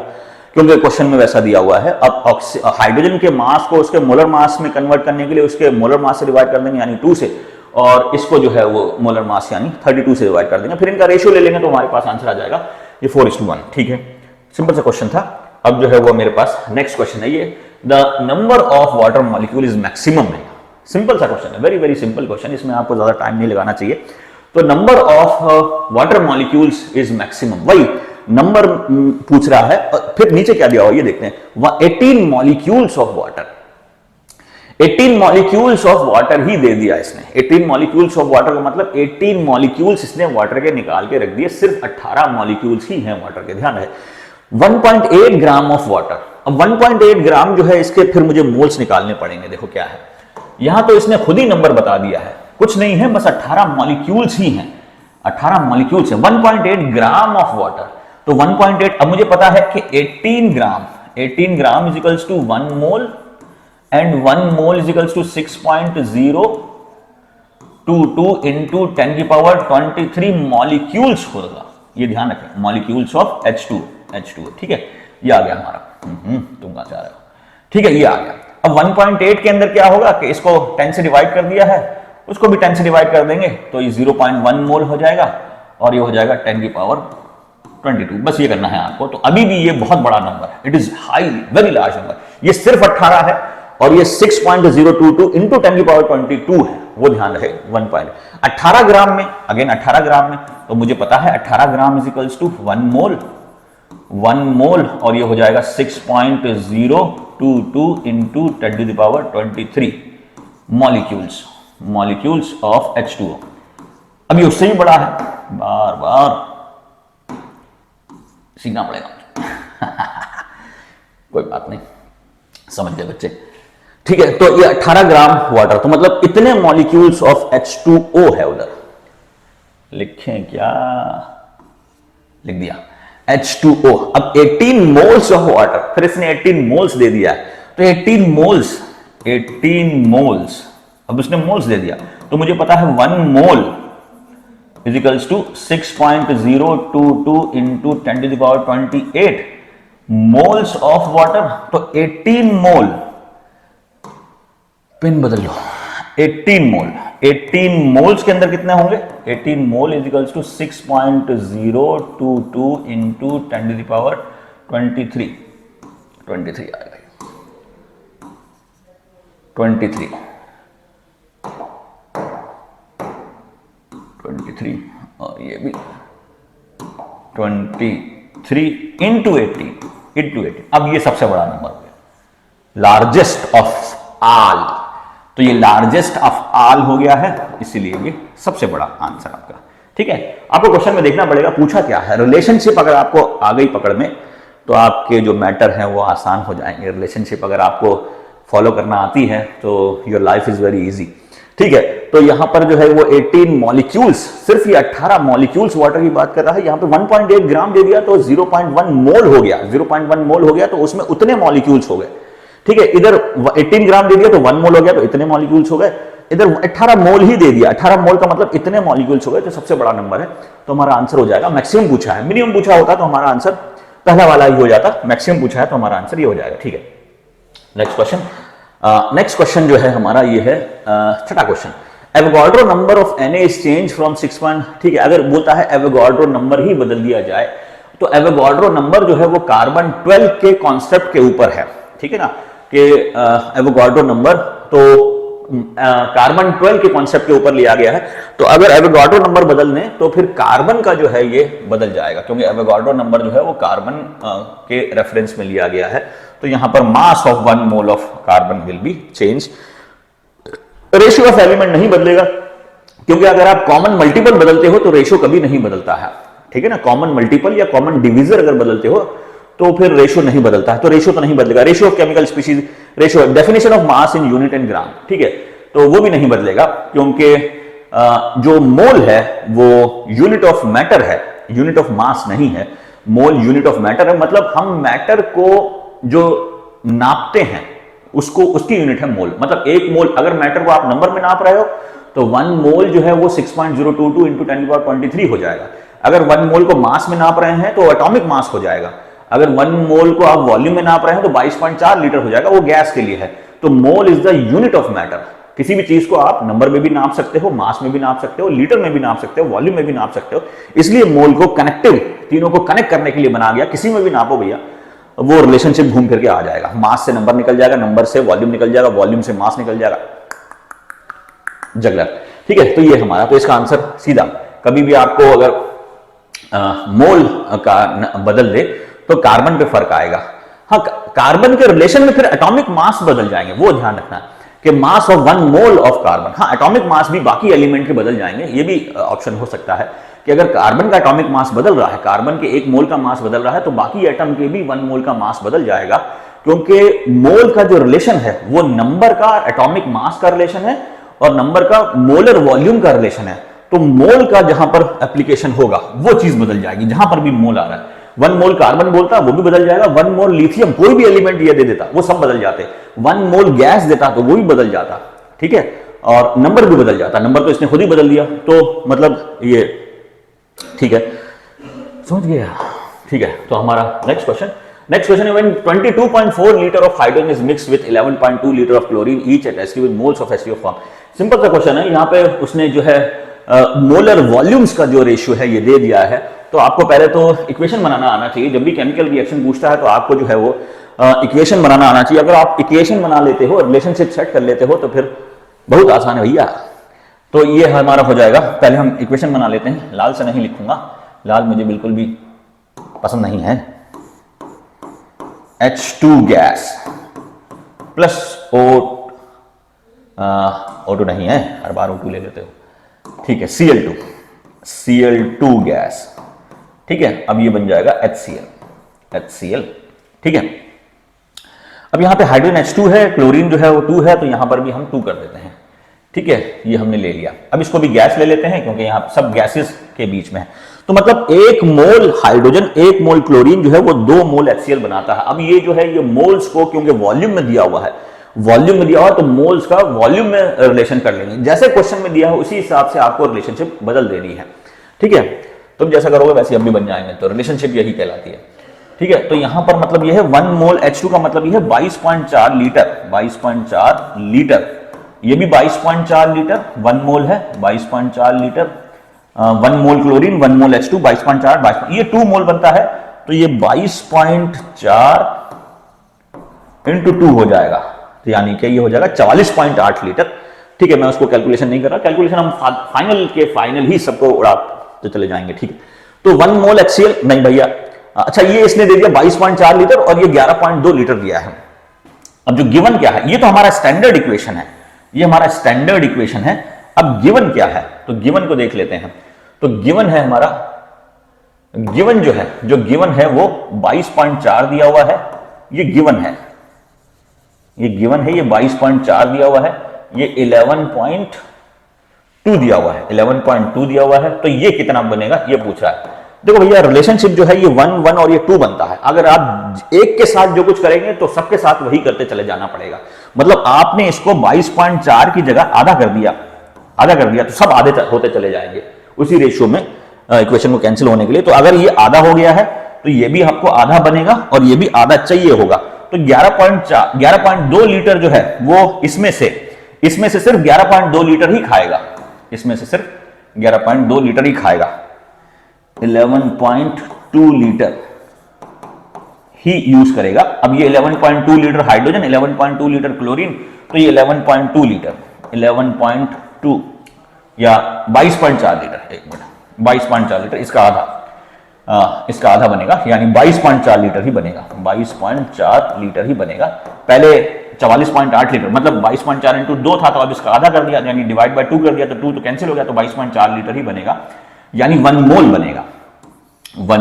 क्योंकि क्वेश्चन में वैसा दिया हुआ है। अब हाइड्रोजन के मास को उसके मोलर मास में कन्वर्ट करने के लिए उसके मोलर मास से डिवाइड कर देंगे, यानी 2 से, और इसको जो है वो मोलर मास यानी 32 से डिवाइड कर देंगे, फिर इनका रेशियो ले लेंगे, तो हमारे पास आंसर आ जाएगा ये 4:1। ठीक है, सिंपल सा क्वेश्चन था। अब जो है वो मेरे पास नेक्स्ट क्वेश्चन है, ये the number of water molecule is maximum है। सिंपल सा क्वेश्चन है, वेरी वेरी सिंपल क्वेश्चन, इसमें आपको ज्यादा टाइम नहीं लगाना चाहिए। तो number of water molecules is maximum, वही नंबर पूछ रहा है, फिर नीचे क्या दिया हुआ ये देखते हैं, 18 molecules of water, 18 molecules of water ही दे दिया इसने। 18 मॉलिक्यूल्स ऑफ वाटर का मतलब 18 मॉलिक्यूल्स इसने वाटर के निकाल के रख दिए, सिर्फ 18 मॉलिक्यूल्स ही हैं वाटर के, ध्यान है। 1.8 ग्राम ऑफ वाटर, अब 1.8 ग्राम जो है इसके फिर मुझे मोल्स निकालने पड़ेंगे। देखो क्या है, यहां तो इसने खुद ही नंबर बता दिया है, कुछ नहीं है, बस 18 मॉलिक्यूल्स ही हैं, 18 मॉलिक्यूल्स हैं, 1.8 ग्राम ऑफ वाटर, तो 1.8, अब मुझे पता है कि 18 gram is equals to 1 mole, and 1 mole is equals to 6.022 into 10 की पावर 23 मॉलिक्यूल्स होगा, ये ध्यान रखें, मॉलिक्यूल्स ऑफ H2, ठीक है, ये आ गया हमारा, तुम कहां से आ रहे हो, ठीक है, ये आ गया। अब 1.8 के अंदर क्या होगा कि इसको 10 से डिवाइड कर दिया है, उसको भी 10 से डिवाइड कर देंगे, तो ये 0.1 मोल हो जाएगा, और ये हो जाएगा 10 की पावर 22, बस ये करना है आपको। तो अभी भी ये बहुत बड़ा नंबर है, it is high very large number, ये सिर्फ 18 है, और ये 6.022 इंटू 10 की पावर 22 है, वो ध्यान रहे। 18 ग्राम में, अगेन 18 ग्राम में, तो मुझे पता है 18 gram is equals to 1 mole, और ये हो जाएगा 6.022 into 10 to the power 23 molecules of H2O। अब ये उससे भी बड़ा है, बार बार सीखना पड़ेगा कोई बात नहीं, समझ गए बच्चे, ठीक है। तो ये 18 ग्राम वाटर, तो मतलब इतने मॉलिक्यूल्स ऑफ H2O है उधर, लिखें क्या, लिख दिया H2O। अब 18 मोल्स ऑफ वाटर, फिर इसने 18 मोल्स दे दिया है, तो 18 मोल्स, अब उसने मोल्स दे दिया, तो मुझे पता है 1 mole is equals to 6.022 into 10 to the power 28 moles of water, तो 18 मोल, पिन बदल लो, 18 मोल्स के अंदर कितने होंगे, 18 mole is equals to 6.022 into 10 to the power 23 आ गई, 23 और ये भी 23 इंटू 18, अब ये सबसे बड़ा नंबर हो गया, लार्जेस्ट ऑफ ऑल, तो ये लार्जेस्ट ऑफ ऑल हो गया है, इसीलिए ये सबसे बड़ा आंसर आपका, ठीक है। आपको क्वेश्चन में देखना पड़ेगा पूछा क्या है, रिलेशनशिप अगर आपको आ गई पकड़ में, तो आपके जो मैटर हैं वो आसान हो जाएंगे। रिलेशनशिप अगर आपको फॉलो करना आती है तो your life is very easy, ठीक है। तो यहां पर जो है वो 18 मॉलिक्यूल्स, सिर्फ ये 18 मॉलिक्यूल्स वाटर की बात कर रहा है, यहां पे 1.8 ग्राम दे दिया तो 0.1 मोल हो गया, 0.1 मोल हो गया, तो उसमें उतने मॉलिक्यूल्स हो गए, ठीक है। इधर 18 ग्राम दे दिया तो 1 मोल हो गया, तो इतने मॉलिक्यूल्स हो गए, इधर 18 मोल ही दे दिया, 18 मोल का मतलब इतने मॉलिक्यूल्स हो गए, तो सबसे बड़ा नंबर है, तो हमारा आंसर हो जाएगा। मैक्सिमम पूछा है, मिनिमम पूछा होता तो हमारा आंसर पहला वाला ही हो जाता, मैक्सिमम पूछा है तो हमारा आंसर ये हो जाएगा, ठीक है। नेक्स्ट क्वेश्चन जो है हमारा ये है छठा question, Avogadro number of Na is change from 6, ठीक है। अगर बोलता है एवोगाड्रो नंबर ही बदल दिया जाए तो एवोगाड्रो नंबर जो है वो कार्बन 12 के कॉन्सेप्ट के ऊपर है, ठीक है ना, कि एवोगाड्रो नंबर तो कार्बन 12 के कॉन्सेप्ट के ऊपर लिया गया है। तो अगर एवोगाड्रो नंबर बदलने तो फिर कार्बन का जो है ये बदल जाएगा, क्योंकि एवोगाड्रो नंबर जो है वो कार्बन के रेफरेंस में लिया गया है। तो यहां पर mass of 1 mole of carbon will be change. Ratio of element नहीं बदलेगा, क्योंकि अगर आप कॉमन मल्टीपल बदलते हो तो रेशियो कभी नहीं बदलता है, ठीक है ना। कॉमन मल्टीपल या कॉमन डिविजर अगर बदलते हो तो फिर रेशियो नहीं बदलता है, तो रेशियो तो नहीं बदलेगा। Ratio of chemical species, ratio definition of mass in unit and gram, ठीक है, तो वो भी नहीं बदलेगा, क्योंकि जो मोल है वो यूनिट ऑफ मैटर है, यूनिट ऑफ मास नहीं है। मोल यूनिट ऑफ मैटर है, मतलब हम मैटर को जो नापते हैं उसको, उसकी यूनिट है मोल। मतलब एक मोल, अगर मैटर को आप नंबर में नाप रहे हो तो 1 मोल जो है वो 6.022 इंटू 10⁻23 हो जाएगा। अगर 1 मोल को मास में नाप रहे हैं तो एटॉमिक मास हो जाएगा। अगर 1 मोल को आप वॉल्यूम में नाप रहे हैं तो 22.4 लीटर हो जाएगा, वो गैस के लिए है। तो mole is the unit of matter. किसी भी चीज को आप नंबर में भी नाप सकते हो, मास में भी नाप सकते हो, लीटर में भी नाप सकते हो, वॉल्यूम में भी नाप सकते हो। इसलिए मोल को कनेक्टिव, तीनों को कनेक्ट करने के लिए बना गया। किसी में भी नापो भैया, वो रिलेशनशिप घूम फिर के आ जाएगा। मास से नंबर निकल जाएगा, नंबर से वॉल्यूम निकल जाएगा, वॉल्यूम से मास निकल जाएगा, जगलर, ठीक है। तो ये हमारा, तो इसका आंसर सीधा, कभी भी आपको अगर मोल का बदल दे तो कार्बन पे फर्क आएगा। हाँ, कार्बन के रिलेशन में फिर एटॉमिक मास बदल जाएंगे, वो ध्यान रखना कि mass of 1 mole of carbon. हाँ, एटॉमिक मास भी बाकी एलिमेंट के बदल जाएंगे, ये भी ऑप्शन हो सकता है कि अगर कार्बन का एटॉमिक मास बदल रहा है, कार्बन के 1 मोल का मास बदल रहा है, तो बाकी एटम के भी 1 मोल का मास बदल जाएगा, क्योंकि मोल का जो रिलेशन है वो नंबर का एटॉमिक मास का रिलेशन है और नंबर का मोलर वॉल्यूम का रिलेशन है। तो मोल का जहां पर एप्लीकेशन होगा वो चीज बदल जाएगी, जहां पर भी मोल आ रहा है। 1 मोल कार्बन बोलता वो भी बदल जाएगा, 1 मोल लिथियम कोई भी एलिमेंट ये दे देता वो सब बदल जाते, 1 मोल गैस देता तो वो भी बदल जाता, ठीक है, और नंबर भी बदल जाता। नंबर तो इसने खुद ही बदल दिया, तो मतलब ये ठीक है, समझ गया, ठीक है। तो हमारा नेक्स्ट क्वेश्चन है, when 22.4 litre of hydrogen is mixed with 11.2 litre of chlorine each eight SQ with moles of HCO form. Simple सा क्वेश्चन है, यहाँ पे उसने जो है मोलर वॉल्यूम्स का जो रेशियो है ये दे दिया है। तो आपको पहले तो इक्वेशन बनाना आना चाहिए। जब भी केमिकल रिएक्शन पूछता है तो आपको जो है वो इक्वेशन बनाना आना चाहिए। अगर आप इक्वेशन बना लेते हो, रिलेशनशिप सेट कर लेते हो, तो फिर बहुत आसान है भैया। तो ये हमारा हो जाएगा, पहले हम इक्वेशन बना लेते हैं। लाल से नहीं लिखूंगा, लाल मुझे बिल्कुल भी पसंद नहीं है। H2 गैस प्लस O2 नहीं है, हर बार O2 ले लेते हो, ठीक है, Cl2 गैस, ठीक है। अब ये बन जाएगा HCl, ठीक है। अब यहां पे हाइड्रोजन H2 है, क्लोरीन जो है वो 2 है, तो यहां पर भी हम 2 कर देते हैं, ठीक है। ये हमने ले लिया। अब इसको भी गैस ले लेते हैं, क्योंकि यहां सब गैसेस के बीच में है। तो मतलब 1 मोल हाइड्रोजन 1 मोल क्लोरीन जो है वो 2 मोल HCl बनाता है। अब ये जो है ये मोल्स को, क्योंकि वॉल्यूम में दिया हुआ है, वॉल्यूम में दिया हुआ तो मोल्स का वॉल्यूम में रिलेशन कर लेंगे। जैसे क्वेश्चन में दिया है उसी हिसाब से आपको रिलेशनशिप बदल देनी है, ठीक है। तुम जैसा करोगे वैसे अब भी बन जाएंगे, तो रिलेशनशिप यही कहलाती है, ठीक है। तो यहां पर मतलब यह है 1 मोल H2 का मतलब यह है 22.4 लीटर, 22.4 लीटर। ये भी 22.4 लीटर, 1 मोल है 22.4 लीटर। 1 मोल क्लोरीन, 1 मोल H2, 22.4, ये 2 मोल बनता है, तो ये 22.4 इंटू 2 हो जाएगा, तो यानी कि ये हो जाएगा 44.8 लीटर, ठीक है। मैं उसको कैलकुलेशन नहीं कर रहा, कैलकुलेशन हम फाइनल ही सबको उड़ाते चले जाएंगे, ठीक है। तो 1 मोल HCl नहीं भैया, अच्छा ये इसने दे दिया 22.4 लीटर और ये 11.2 लीटर दिया है। अब जो गिवन क्या है, ये तो हमारा स्टैंडर्ड इक्वेशन है, ये हमारा स्टैंडर्ड इक्वेशन है। अब गिवन क्या है, तो गिवन को देख लेते हैं। तो गिवन है हमारा, गिवन जो है, जो गिवन है वो 22.4 दिया हुआ है, ये गिवन है, ये गिवन है, ये 22.4 दिया हुआ है, ये 11.2 दिया हुआ है, 11.2 दिया हुआ है। तो ये कितना बनेगा ये पूछ रहा है। देखो भैया रिलेशनशिप जो है ये 1 1 और ये 2 बनता है। अगर आप एक के साथ जो कुछ करेंगे तो सबके साथ वही करते चले जाना पड़ेगा। मतलब आपने इसको 22.4 की जगह आधा कर दिया, तो सब आधे होते चले जाएंगे उसी रेशियो में, इक्वेशन को कैंसिल होने के लिए। तो अगर ये आधा हो गया है तो ये भी आपको आधा बनेगा और ये भी आधा चाहिए होगा। तो 11.2 लीटर जो है वो इसमें से सिर्फ 11.2 लीटर ही खाएगा, इसमें से सिर्फ 11.2 लीटर ही खाएगा। 11.2 11.2 लीटर ही यूज करेगा। अब ये 11.2 लीटर हाइड्रोजन, 11.2 लीटर क्लोरीन, तो ये 11.2 लीटर, 11.2 या 22.4 लीटर, एक मिनट, 22.4 लीटर, इसका आधा बनेगा, यानी 22.4 लीटर ही बनेगा, 22.4 लीटर ही बनेगा। पहले 44.8 लीटर, मतलब 22.4 इंटू 2 था, तो अब इसका आधा कर दिया, यानी डिवाइड बाय 2 कर दिया, तो 2 तो कैंसिल हो गया, तो 22.4 लीटर ही बनेगा, यानी 1 मोल बनेगा। 1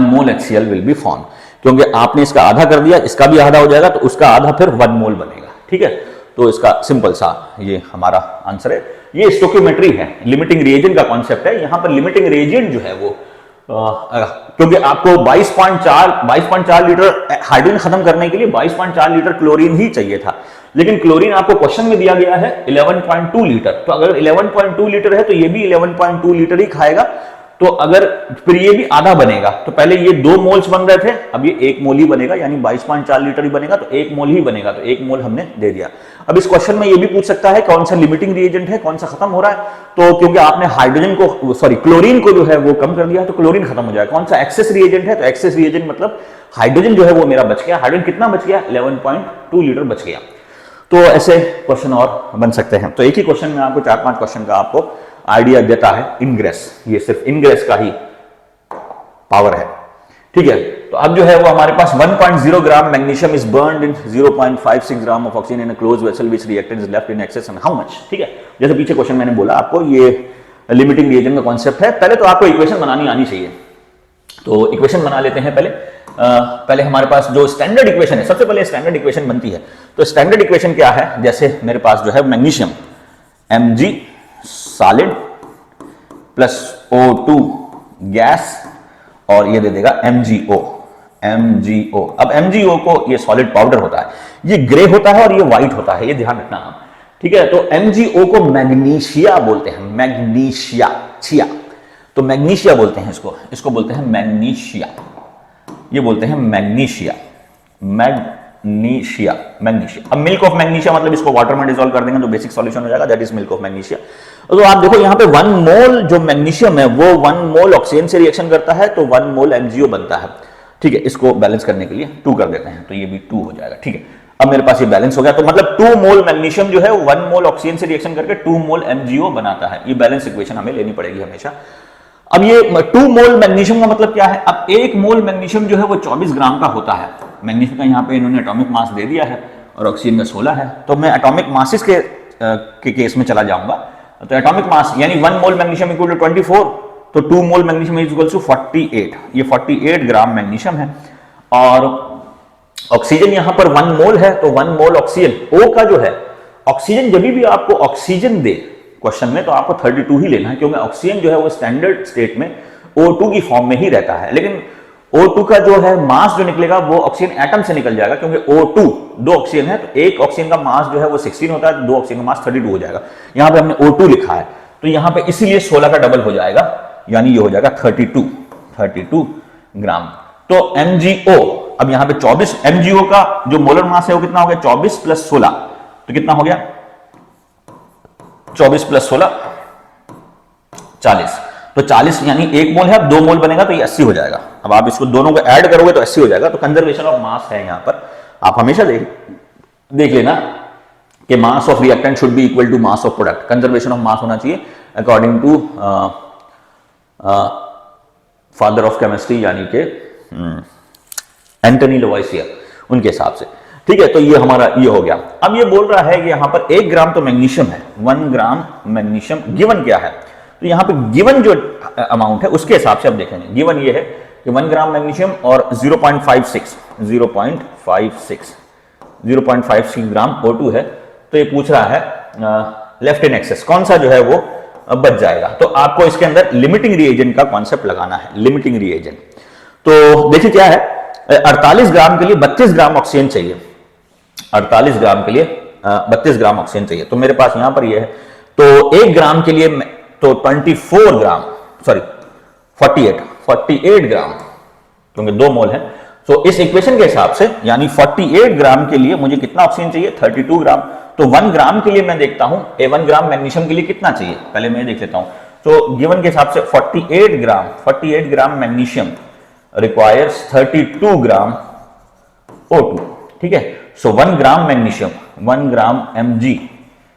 मोल HCl विल बी फॉर्म, क्योंकि आपने इसका आधा कर दिया, इसका भी आधा हो जाएगा, तो उसका आधा फिर 1 मोल बनेगा। ठीक है, तो इसका सिंपल सा ये हमारा आंसर है। ये स्टोकियोमेट्री है, लिमिटिंग रिएजेंट का कॉन्सेप्ट है। यहां पर लिमिटिंग रिएजेंट जो है वो क्योंकि आपको 22.4 लीटर हाइड्रोजन खत्म करने के लिए 22.4 लीटर क्लोरीन ही चाहिए था, लेकिन क्लोरीन आपको क्वेश्चन में दिया गया है 11.2 लीटर, तो अगर 11.2 लीटर है तो ये भी 11.2 लीटर ही खाएगा। तो अगर फिर ये भी आधा बनेगा, तो पहले ये 2 मोल्स बन रहे थे, अब ये 1 मोल ही बनेगा, यानी 22.4 लीटर ही बनेगा, तो 1 मोल ही बनेगा, तो 1 मोल हमने दे दिया। अब इस क्वेश्चन में ये भी पूछ सकता है कौन सा लिमिटिंग रिएजेंट है, कौन सा खत्म हो रहा है, तो क्योंकि आपने हाइड्रोजन को क्लोरीन को जो है वो कम कर दिया, तो क्लोरीन खत्म हो जाएगा। कौन सा एक्सेस रिएजेंट है, तो एक्सेस रिएजेंट मतलब हाइड्रोजन जो है वो मेरा बच गया। हाइड्रोजन कितना बच गया, 11.2 लीटर बच गया। तो ऐसे क्वेश्चन और बन सकते हैं। तो एक ही क्वेश्चन में आपको 4-5 क्वेश्चन का आपको आइडिया देता है इनग्रेस, ये सिर्फ इनग्रेस का ही पावर है। ठीक है, तो अब जो है वो हमारे पास 1.0 gram magnesium is burned in 0.56 gram of oxygen in a closed vessel which reactant is left in excess and how much. ठीक है, जैसे पीछे क्वेश्चन मैंने बोला आपको, ये लिमिटिंग रिएजेंट का कॉन्सेप्ट है। पहले तो आपको इक्वेशन बनानी आनी चाहिए, तो इक्वेशन बना लेते हैं पहले हमारे पास जो स्टैंडर्ड इक्वेशन है, सबसे पहले स्टैंडर्ड इक्वेशन बनती है। तो स्टैंडर्ड इक्वेशन क्या है, जैसे मेरे पास जो है magnesium Mg solid plus O2 gas, और ये दे देगा MgO। अब MgO को ये सॉलिड पाउडर होता है, ये ग्रे होता है और ये व्हाइट होता है, ये ध्यान रखना आप। ठीक है, तो MgO को मैग्नीशिया बोलते हैं, मैग्नीशिया, तो मैग्नीशिया बोलते हैं इसको बोलते हैं मैग्नीशिया, ये बोलते हैं मैग्नीशिया। अब मिल्क ऑफ मैग्नीशिया मतलब इसको वाटर में डिसॉल्व कर देंगे तो बेसिक सॉल्यूशन हो जाएगा, that is milk of magnesia. तो आप देखो यहाँ पे 1 मोल जो मैग्नीशियम है वो 1 मोल ऑक्सीजन से रिएक्शन करता है, तो 1 मोल MgO बनता है। ठीक है, इसको बैलेंस करने के लिए 2 कर देते हैं, तो ये भी 2 हो जाएगा। ठीक है, अब मेरे पास ये बैलेंस हो गया, तो मतलब 2 मोल मैग्नीशियम जो है 1 मोल ऑक्सीजन से रिएक्शन करके 2 मोल MgO बनाता है। ये बैलेंस इक्वेशन हमें लेनी पड़ेगी हमेशा। अब ये 2 मोल मैग्नीशियम का मतलब क्या है, अब 1 मोल मैग्नीशियम जो है वो 24 ग्राम का होता है। मैग्नीशियम का यहाँ पे इन्होंने एटॉमिक मास दे दिया है और ऑक्सीजन का 16 है, तो मैं एटॉमिक मासेस के केस में चला जाऊंगा। तो एटॉमिक मास यानी 1 मोल मैग्नीशियम इक्वल टू 24, तो 2 मोल मैग्नीशियम इज इक्वल टू 48, ये 48 ग्राम मैग्नीशियम है। और ऑक्सीजन यहां पर 1 मोल है, तो 1 मोल ऑक्सीजन, O का जो है ऑक्सीजन, जब भी आपको ऑक्सीजन दे क्वेश्चन में तो आपको 32 ही लेना है, क्योंकि ऑक्सीजन जो है वो स्टैंडर्ड स्टेट में O2 की फॉर्म में ही रहता है, लेकिन O2 का जो है मास जो निकलेगा वो ऑक्सीजन एटम से निकल जाएगा, क्योंकि O2 2 ऑक्सीजन है, तो एक ऑक्सीजन का मास जो है वो 16 होता है, 2 ऑक्सीजन का मास 32 हो जाएगा। यहां पे हमने O2 लिखा है, तो यहां पे इसीलिए 16 का डबल हो जाएगा, यानी ये हो जाएगा 32 ग्राम। तो MgO, अब यहां पे 24 MgO का जो मोलर मास है वो कितना हो गया, 24 प्लस 16, तो कितना हो गया 24 प्लस 16 40, तो 40 यानी 1 मोल है, अब 2 मोल बनेगा तो ये 80 हो जाएगा। अब आप इसको दोनों को ऐड करोगे तो 80 हो जाएगा। तो कंजर्वेशन ऑफ मास है यहां पर, आप हमेशा देख लेना कि mass of reactant should be equal to mass of product. Conservation of mass होना चाहिए according to father of chemistry यानी कि एंटनी लवॉइसियर, उनके हिसाब से। ठीक है, तो ये हमारा ये हो गया। अब ये बोल रहा है कि यहां पर 1 ग्राम तो मैग्नीशियम है, 1 ग्राम मैग्नीशियम गिवन क्या है, तो यहां पे गिवन जो अमाउंट है उसके हिसाब से अब देखेंगे। गिवन ये है कि 1 ग्राम मैग्नीशियम और 0.56 ग्राम O2 है, तो ये पूछ रहा है लेफ्ट इन एक्सेस कौन सा जो है वो बच जाएगा। तो आपको इसके अंदर लिमिटिंग रिएजेंट का कॉन्सेप्ट लगाना है, लिमिटिंग रिएजेंट। तो देखिए क्या है, 48 ग्राम के लिए 32 ग्राम ऑक्सीजन चाहिए, 48 ग्राम के लिए 32 ग्राम ऑक्सीजन चाहिए। तो मेरे पास यहां पर ये है, तो 1 ग्राम के लिए तो 24 ग्राम, सॉरी 48 ग्राम, क्योंकि 2 मोल है। तो इस इक्वेशन के हिसाब से यानी 48 ग्राम के लिए मुझे कितना ऑक्सीजन चाहिए, 32 ग्राम। तो 1 ग्राम के लिए मैं देखता हूं 1 ग्राम मैग्नीशियम के लिए कितना चाहिए, पहले मैं देख लेता हूं। तो गिवन के हिसाब से 48 ग्राम मैग्नीशियम रिक्वायर्स 32 ग्राम O2, ठीक है। So 1 gram magnesium, 1 gram Mg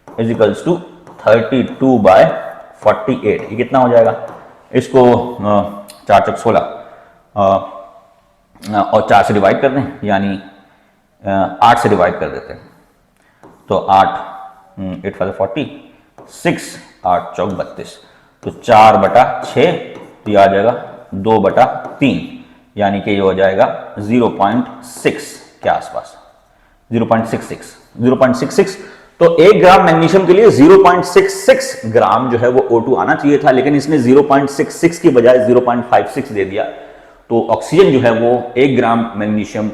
is equals to 32 by 48। ये कितना हो जाएगा? इसको 4 चौक 16 और 4 से डिवाइड कर दें, यानी 8 से डिवाइड कर देते हैं। तो 8 8 5 40, 6 8 चौक 32, तो 4/6, तो ये आ जाएगा 2/3, यानी कि ये हो जाएगा 0.6 के आसपास, 0.66। तो 1 ग्राम मैग्नीशियम के लिए 0.66 ग्राम जो है वो O2 आना चाहिए था, लेकिन इसने 0.66 की बजाय 0.56 दे दिया। तो ऑक्सीजन जो है वो 1 ग्राम मैग्नीशियम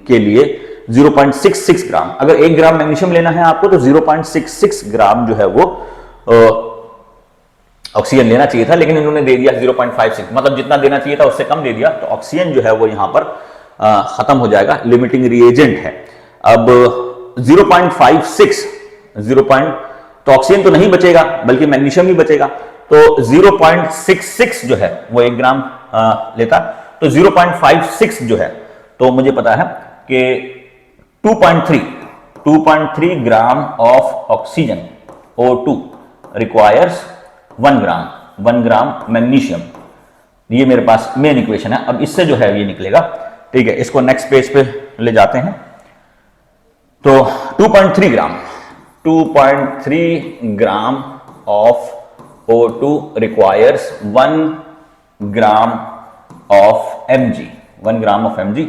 के लिए 0.66 ग्राम, अगर 1 ग्राम मैग्नीशियम लेना है आपको तो 0.66 ग्राम जो है वो ऑक्सीजन लेना चाहिए था, लेकिन इन्होंने दे दिया 0.56, मतलब जितना देना चाहिए था उससे कम दे दिया। तो ऑक्सीजन जो है वो यहां पर खत्म हो जाएगा, लिमिटिंग रिएजेंट है। अब 0.56 तो ऑक्सीजन तो नहीं बचेगा बल्कि मैग्नीशियम ही बचेगा। तो 0.66 जो है वो 1 ग्राम लेता, तो 0.56 जो है, तो मुझे पता है कि 2.3 ग्राम of oxygen O2 requires 1 gram magnesium. ये मेरे पास मेन इक्वेशन है। अब इससे जो है ये निकलेगा, ठीक है। इसको नेक्स्ट पेज पे ले जाते हैं। तो 2.3 ग्राम of O2 requires 1 gram of Mg, 1 gram of Mg।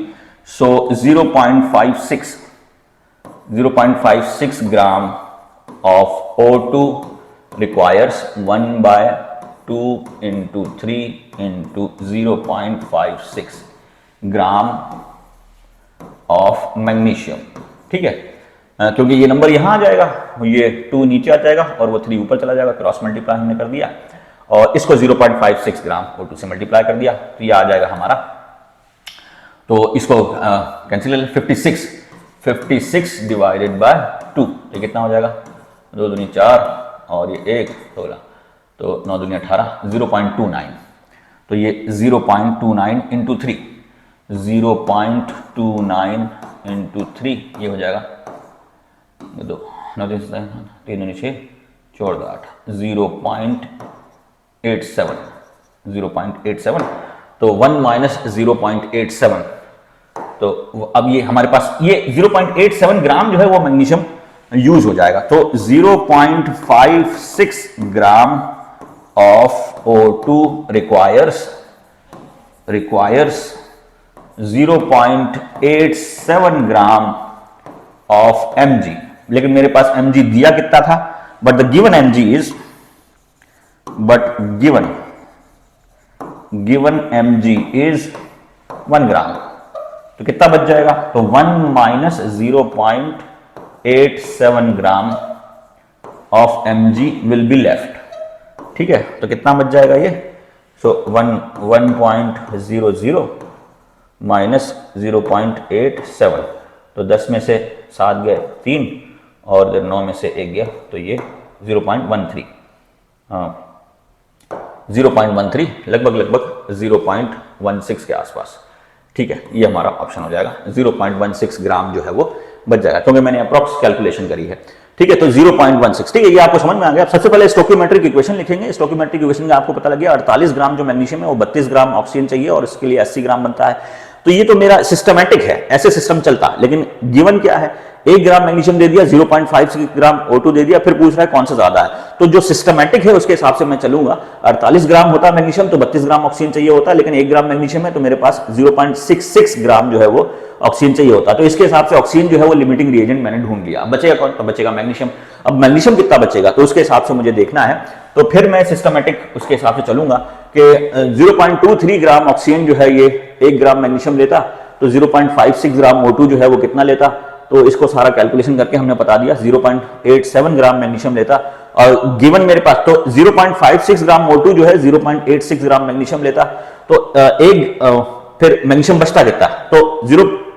So 0.56 gram of O2 requires 1/2 into 3 into 0.56 gram of magnesium, ठीक है। क्योंकि ये नंबर यहां आ जाएगा, ये 2 नीचे आ जाएगा और वो 3 ऊपर चला जाएगा, क्रॉस मल्टीप्लाई हमने कर दिया और इसको 0.56 ग्राम O2 से मल्टीप्लाई कर दिया, तो ये आ जाएगा हमारा। तो इसको कैंसिल कर, 56 डिवाइडेड बाय 2, ये कितना हो जाएगा? 2 दूनी 4 और ये 1 16, तो 9 दूनी 18, 0.29। तो ये 0.29 इंटू 3, 0.29 इंटू 3 ये हो जाएगा 2 9 3 6 4 8, 0.87। तो 1 माइनस 0.87, तो अब ये हमारे पास ये 0.87 ग्राम जो है वो मैग्नीशियम यूज हो जाएगा। तो 0.56 gram of O2 requires 0.87 gram of Mg, लेकिन मेरे पास Mg दिया कितना था, but the given Mg is given Mg is 1 ग्राम। तो कितना बच जाएगा? तो 1 minus 0.87 gram of Mg will be left, ठीक है। तो कितना बच जाएगा ये? सो 1.00 माइनस 0.87, तो 10 में से 7 गए 3 और 9 में से 1 गया, तो ये 0.13 लगभग 0.16 के आसपास, ठीक है। ये हमारा ऑप्शन हो जाएगा, 0.16 ग्राम जो है वो बच जाएगा, क्योंकि मैंने अप्रॉक्स कैलकुलेशन करी है, ठीक है। तो 0.16, ठीक है, ये आपको समझ में आ गया। सबसे पहले स्टोकियोमेट्रिक इक्वेशन लिखेंगे। स्टोकियोमेट्रिक इक्वेशन में आपको पता लग गया 48 ग्राम जो मैग्नीशियम है वो 32 ग्राम ऑक्सीजन चाहिए और इसके लिए 80 ग्राम बनता है। तो ये तो मेरा सिस्टमैटिक है, ऐसे सिस्टम चलता, लेकिन गिवन क्या है? 1 ग्राम मैग्नीशियम दे दिया, 0.5 ग्राम O2 दे दिया, फिर पूछ रहा है कौन सा ज्यादा है। तो जो सिस्टमैटिक है उसके हिसाब से मैं चलूंगा। 48 ग्राम होता है मैग्नीशियम तो 32 ग्राम ऑक्सीजन चाहिए होता है, लेकिन 1 ग्राम मैग्नीशियम है तो मेरे पास 0.66 ग्राम जो है वो ऑक्सीजन चाहिए होता है। तो इसके हिसाब से ऑक्सीजन जो है वो लिमिटिंग रिएजेंट मैंने ढूंढ लिया। बचेगा कौन? तो बचेगा मैग्नीशियम। अब मैग्नीशियम कितना बचेगा तो उसके हिसाब से मुझे देखना है, तो फिर मैं सिस्टमैटिक उसके हिसाब से चलूंगा कि 0.23 ग्राम ऑक्सीजन जो है ये 1 ग्राम मैग्नीशियम लेता, तो 0.56 ग्राम O2 जो है वो कितना लेता, तो इसको सारा कैलकुलेशन करके हमने बता दिया 0.87 ग्राम मैग्नीशियम लेता। और गिवन मेरे पास तो 0.56 ग्राम O2 जो है 0.86 ग्राम मैग्नीशियम लेता, तो फिर मैग्नीशियम बचता कितना, तो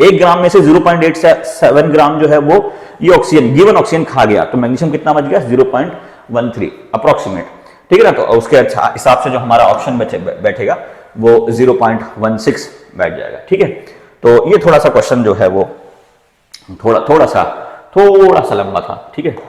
1 ग्राम में से 0.87 ग्राम जो है वो ये ऑक्सीजन, गिवन ऑक्सीजन खा गया, तो मैग्नीशियम कितना बच गया? 0.13 अप्रोक्सीमेट, ठीक है ना। तो उसके हिसाब से जो हमारा ऑप्शन बैठेगा वो 0.16 बैठ जाएगा। ठीक है, तो ये थोड़ा सा क्वेश्चन जो है वो थोड़ा सा लंबा था। ठीक है,